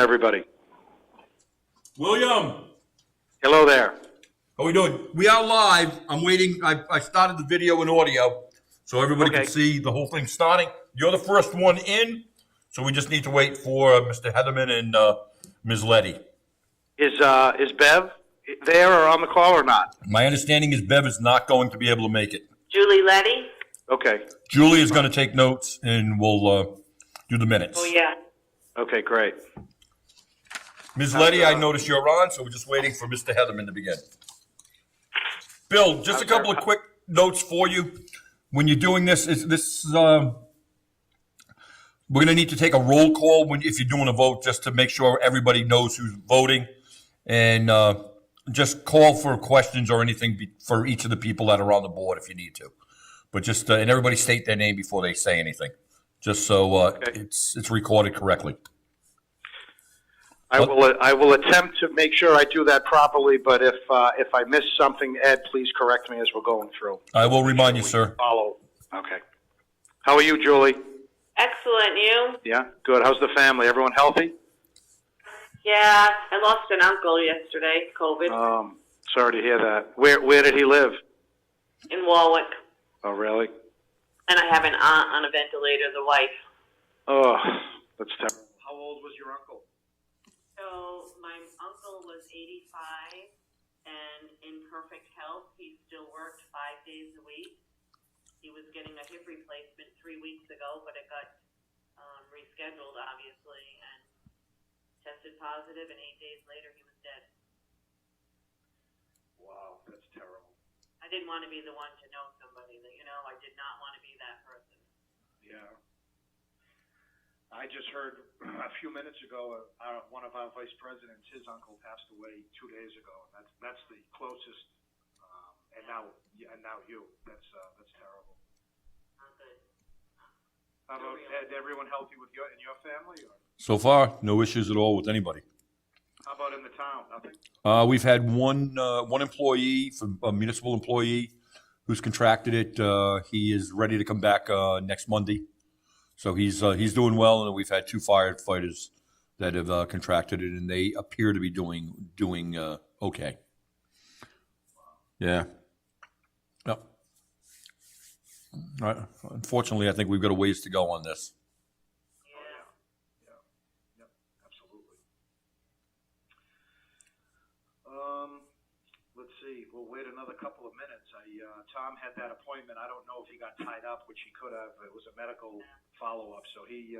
everybody. William, Hello there. how we doing? We are live. I'm waiting. I started the video and audio so everybody Okay. can see the whole thing starting. You're the first one in, so we just need to wait for Mr. Heatherman and Ms. Letty. Is Bev there or on the call or not? My understanding is Bev is not going to be able to make it. Julie Letty? Okay. Julie is going to take notes and we'll do the minutes. Oh, yeah. Okay, great. Ms. Letty, I notice you're on, so we're just waiting for Mr. Heatherman to begin. Bill, just a couple of quick notes for you. When you're doing this, we're going to need to take a roll call if you're doing a vote, just to make sure everybody knows who's voting. And just call for questions or anything for each of the people that are on the board if you need to. But just, and everybody state their name before they say anything, just so it's recorded correctly. I will attempt to make sure I do that properly, but if I miss something, Ed, please correct me as we're going through. I will remind you, sir. Follow. Okay. How are you, Julie? Excellent. You? Yeah, good. How's the family? Everyone healthy? Yeah. I lost an uncle yesterday, COVID, Sorry to hear that. Where did he live? in Warwick. Oh, really? And I have an aunt on a ventilator, the wife. Oh, that's terrible. How old was your uncle? So my uncle was 85 and in perfect health. He still worked 5 days a week. He was getting a hip replacement 3 weeks ago, but it got rescheduled, obviously, and tested positive, and 8 days later he was dead. Wow, that's terrible. I didn't want to be the one to know somebody that, I did not want to be that person. Yeah. I just heard a few minutes ago, one of our vice presidents, his uncle passed away 2 days ago, and that's the closest. And now you. That's terrible. Not good. How about Ed? Everyone healthy in your family? Or? So far, no issues at all with anybody. How about in the town? Nothing. We've had one employee, a municipal employee, who's contracted it. He is ready to come back next Monday, so he's doing well. And we've had 2 firefighters that have contracted it, and they appear to be doing okay. Yeah. Yep. All right. Unfortunately, I think we've got a ways to go on this. Yep, absolutely. Let's see. We'll wait another couple of minutes. Tom had that appointment. I don't know if he got tied up, which he could have. It was a medical follow-up, so he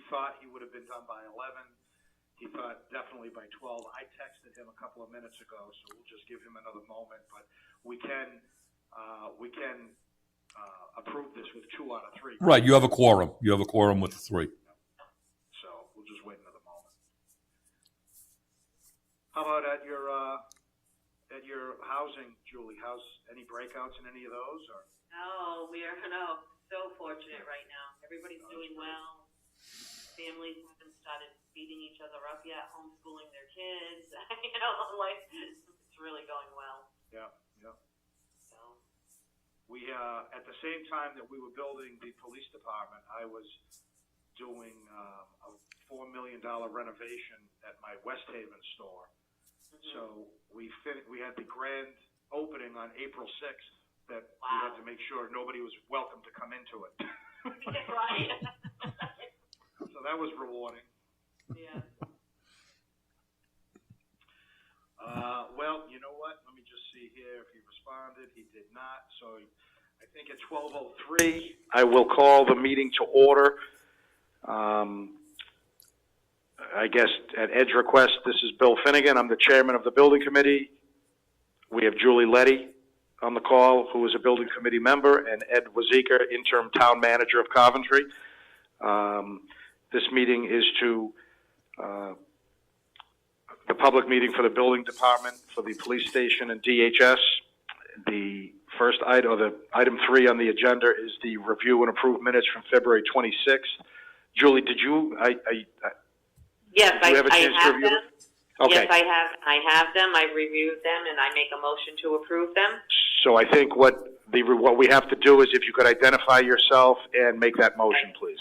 thought he would have been done by 11. He thought definitely by 12. I texted him a couple of minutes ago, so we'll just give him another moment. But we can approve this with 2 out of 3. Right. You have a quorum. You have a quorum with 3. So we'll just wait another moment. How about at your housing, Julie? How's any breakouts in any of those? Or? No, we are so fortunate right now. Everybody's doing well. Families haven't started beating each other up yet, homeschooling their kids. Life it's really going well. Yeah. So We at the same time that we were building the police department, I was doing a $4 million renovation at my West Haven store. So we had the grand opening on April 6th. That we had to make sure nobody was welcome to come into it. right. So that was rewarding. Yeah. Well, you know what? Let me just see here if he responded. He did not. So I think at 12:03, I will call the meeting to order. I guess at Ed's request, this is Bill Finnegan. I'm the chairman of the building committee. We have Julie Letty on the call, who is a building committee member, and Ed Wazika, interim town manager of Coventry. This meeting is the public meeting for the building department, for the police station and DHS. The first item, or the item 3 on the agenda, is the review and approve minutes from February 26th. Julie, did you? Yes, did you have a chance to review them. Okay. Yes, I have them. I've reviewed them, and I make a motion to approve them. So I think what we have to do is, if you could identify yourself and make that motion, please.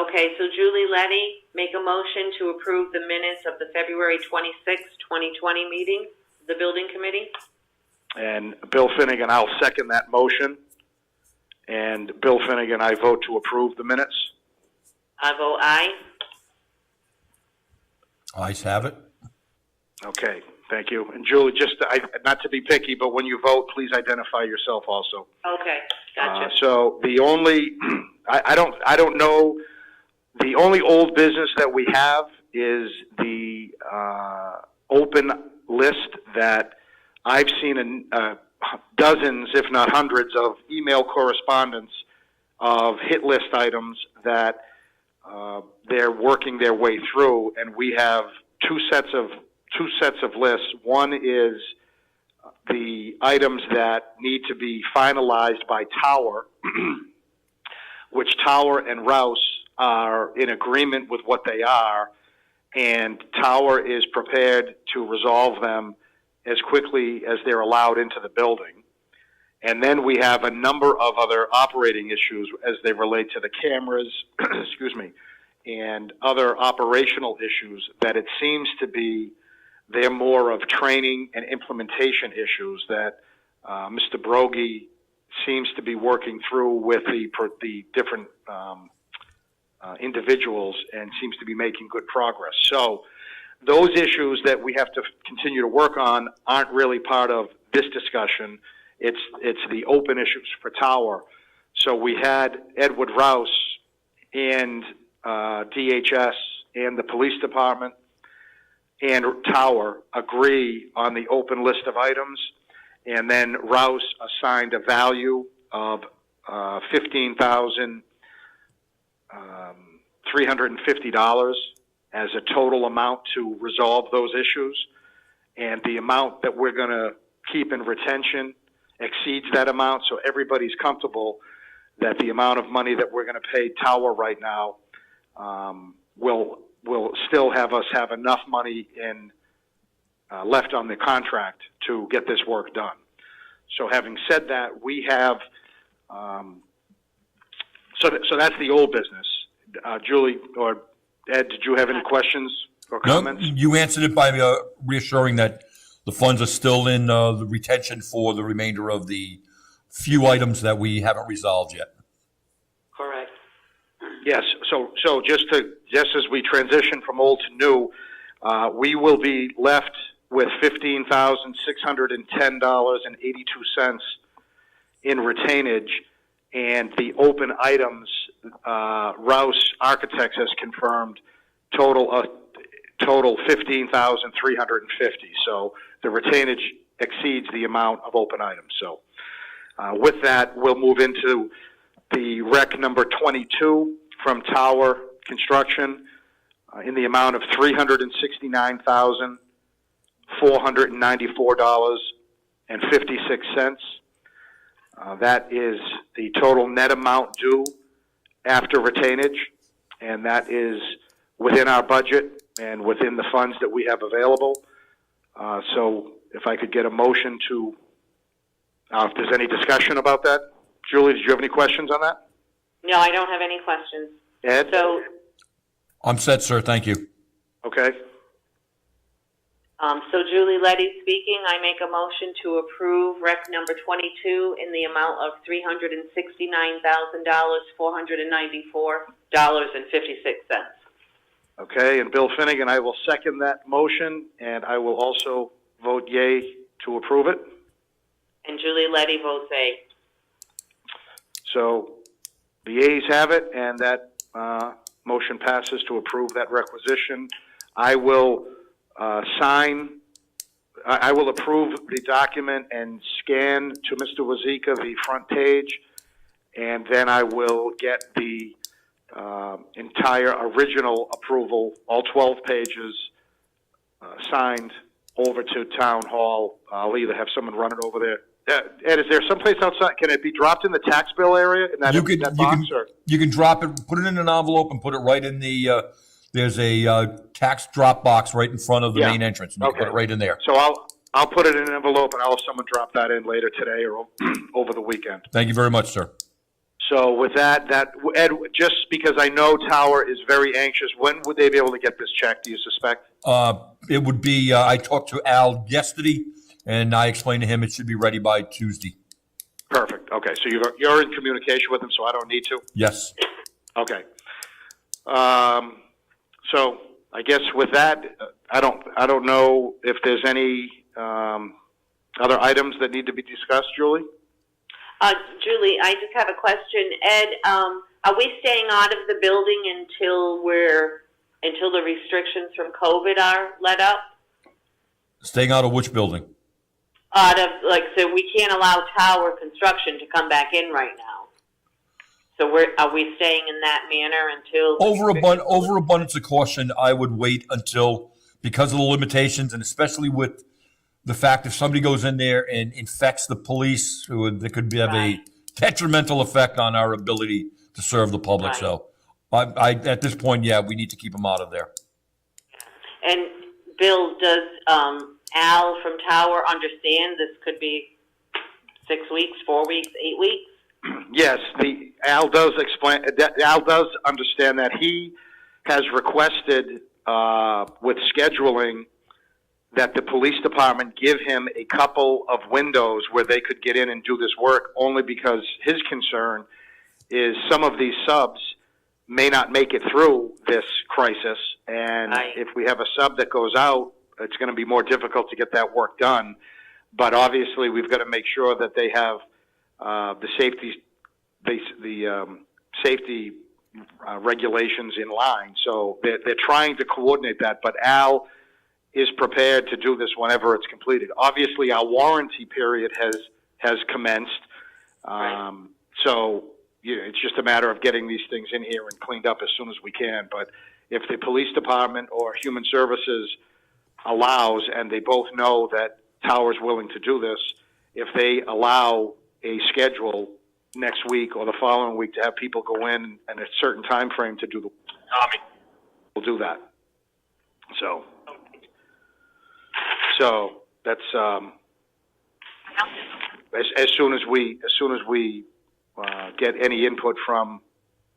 Okay, so Julie Letty, make a motion to approve the minutes of the February 26th, 2020 meeting, the building committee. And Bill Finnegan, I'll second that motion. And Bill Finnegan, I vote to approve the minutes. I vote aye. Ayes have it. Okay, thank you. And Julie, just, not to be picky, but when you vote, please identify yourself also. Okay, gotcha. So the only, I don't know, the only old business that we have is the open list that I've seen in dozens, if not hundreds, of email correspondence of hit list items that they're working their way through, and we have two sets of lists. One is the items that need to be finalized by Tower, which Tower and Rouse are in agreement with what they are, and Tower is prepared to resolve them as quickly as they're allowed into the building. And then we have a number of other operating issues as they relate to the cameras, excuse me, and other operational issues that it seems to be they're more of training and implementation issues that Mr. Brogy seems to be working through with the different individuals and seems to be making good progress. So those issues that we have to continue to work on aren't really part of this discussion. It's the open issues for Tower. So we had Edward Rouse and DHS and the police department and Tower agree on the open list of items, and then Rouse assigned a value of $15,350 as a total amount to resolve those issues, and the amount that we're going to keep in retention exceeds that amount, so everybody's comfortable that the amount of money that we're going to pay Tower right now will still have us have enough money in left on the contract to get this work done. So having said that, we have so that's the old business. Julie or Ed, did you have any questions or comments? No, you answered it by reassuring that the funds are still in the retention for the remainder of the few items that we haven't resolved yet. Correct. Yes. So just as we transition from old to new, we will be left with $15,610.82 in retainage, and the open items, Rouse Architects has confirmed total $15,350. So the retainage exceeds the amount of open items. So with that, we'll move into the rec number 22 from Tower Construction in the amount of $369,494.56. That is the total net amount due after retainage, and that is within our budget and within the funds that we have available. So if I could get a motion to, if there's any discussion about that. Julie, did you have any questions on that? No, I don't have any questions. Ed? So, I'm set, sir. Thank you. Okay. so Julie Letty speaking. I make a motion to approve rec number 22 in the amount of $369,494.56. Okay, and Bill Finnegan, I will second that motion, and I will also vote yay to approve it. And Julie Letty votes aye. So the ayes have it, and that motion passes to approve that requisition. I will I will approve the document and scan to Mr. Wazika the front page, and then I will get the entire original approval, all 12 pages, signed over to Town Hall. I'll either have someone run it over there. Ed, is there someplace outside? Can it be dropped in the tax bill area in that, that box? You can drop it, put it in an envelope, and put it right in the. There's a tax drop box right in front of the main entrance. And you can put it right in there. So I'll put it in an envelope, and I'll have someone drop that in later today or over the weekend. Thank you very much, sir. So with that, Ed, just because I know Tower is very anxious, when would they be able to get this check, do you suspect? It would be, I talked to Al yesterday, and I explained to him it should be ready by Tuesday. Perfect. Okay, so you're in communication with them, so I don't need to? Yes. Okay. So I guess with that, I don't know if there's any other items that need to be discussed, Julie? Julie, I just have a question. Ed, are we staying out of the building until the restrictions from COVID are let up? Staying out of which building? So we can't allow tower construction to come back in right now. So are we staying in that manner until? Overabundance of caution, I would wait until, because of the limitations, and especially with the fact if somebody goes in there and infects the police, that could have a detrimental effect on our ability to serve the public. Right. So I at this point, yeah, we need to keep them out of there. And Bill, does Al from Tower understand this could be 6 weeks, 4 weeks, 8 weeks? Yes, Al does explain. Al does understand that. He has requested with scheduling that the police department give him a couple of windows where they could get in and do this work, only because his concern is some of these subs may not make it through this crisis, and if we have a sub that goes out, it's going to be more difficult to get that work done. But obviously, we've got to make sure that they have the safety regulations in line. So they're trying to coordinate that, but Al is prepared to do this whenever it's completed. Obviously, our warranty period has commenced, so it's just a matter of getting these things in here and cleaned up as soon as we can. But if the police department or human services allows, and they both know that Tower's willing to do this, if they allow a schedule next week or the following week to have people go in and a certain time frame to do the we'll do that. So that's as soon as we get any input from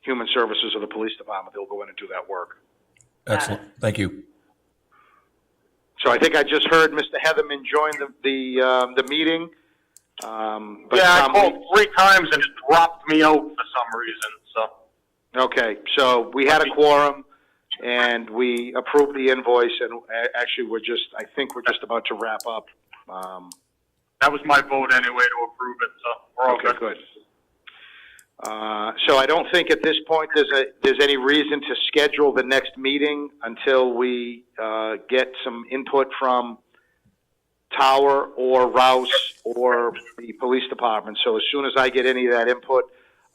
human services or the police department, they'll go in and do that work. Excellent. Thank you. So I think I just heard Mr. Heatherman join the meeting. But yeah, I called 3 times and it dropped me out for some reason. So okay, so we had a quorum and we approved the invoice, and actually I think we're just about to wrap up. that was my vote anyway to approve it. So we're all Okay, good. So I don't think at this point there's any reason to schedule the next meeting until we get some input from Tower or Rouse or the police department. So as soon as I get any of that input,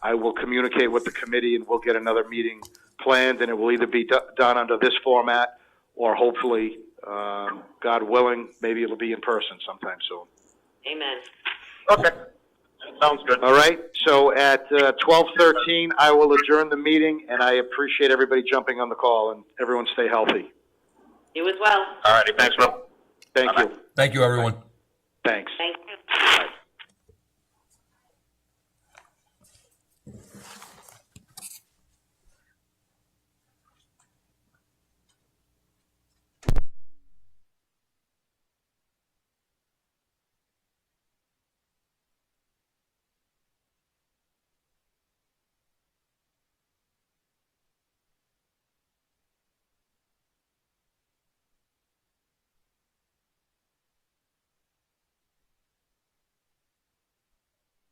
I will communicate with the committee and we'll get another meeting planned, and it will either be done under this format or hopefully, God willing, maybe it'll be in person sometime soon. Amen. Okay. Sounds good. All right. So at 12:13, I will adjourn the meeting, and I appreciate everybody jumping on the call, and everyone stay healthy. You as well. All righty. Thanks, Bill. Thank you. Thank you, everyone.